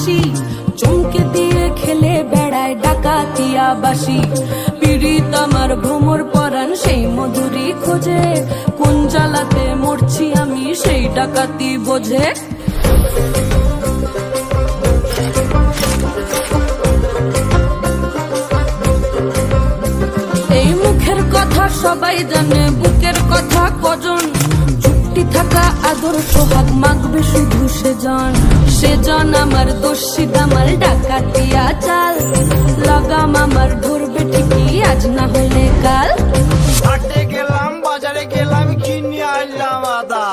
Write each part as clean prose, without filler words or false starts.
হাসি, চমকে দিয়ে খেলে বেড়ায় ডাকাতিয়া বাসি। পীড়িত আমার ভ্রমর পরাণ সেই মধুরী খোঁজে, কোন জ্বালাতে মরছি আমি সেই ডাকাতি বোঝে। এই মুখের কথা সবাই জানে, বুকের কথা কজন, যুক্তি থাকা আদর সোহাগ মাগবে শুধু সেজন আমার দোষী দামাল ডাকাতিয়া চাল। লাগাম আমার ধরবে ঠিকই আজ না হলে কাল। হাটে গেলাম বাজারে গেলাম কিনে আনলাম আদা,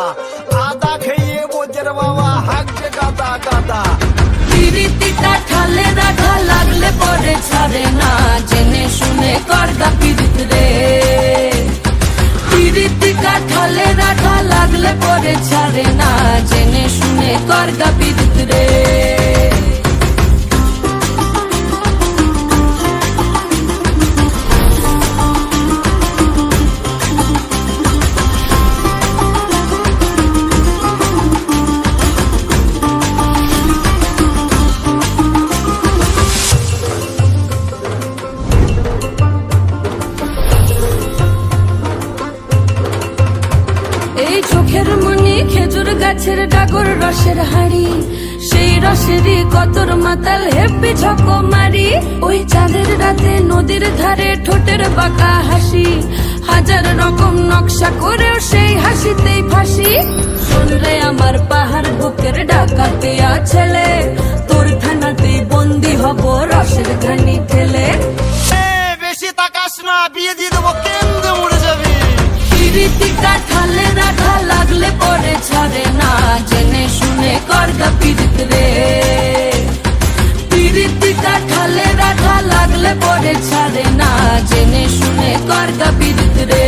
আদা খেয়ে বোঝের বাবা হাঁকছে গাদা গাদা। পিরিতিটা ঠালে রাখা লাগলে পরে ছাড়ে না, জেনে শুনে করগা পিরিত রে। পিরিতিটা ঠালে রাখা লাগলে পরে ছাড়ে না, জেনে শুনে করগা পিরিত রে। এই চোখের মনি খেজুর গাছের ডাগর রসের হাড়ি, সেই রসেরই কতর মাতাল হেব্বি ঝকো মারি। ওই চাঁদের রাতে নদীর ধারে ঠোঁটের বাঁকা হাসি, হাজার রকম নকশা করেও সেই হাসিতেই ফাঁসি। শুনলে আমার পাহাড় বুকের ডাকাতিয়া ছেলে, তোর থানাতেই বন্দি হব রসের ঘানি ঠেলে। বেশি তাকাস না, বিয়ে দিয়ে দেবো কেন্দ্রে মরে যাবি। পিরিতিটা ঠালে রাখা লাগলে পরে ছাড়ে না, জেনে শুনে করগা পিরিত রে। পিরিতিটা ঠালে রাখা লাগলে পরে ছাড়ে না, জেনে শুনে করগা পিরিত রে।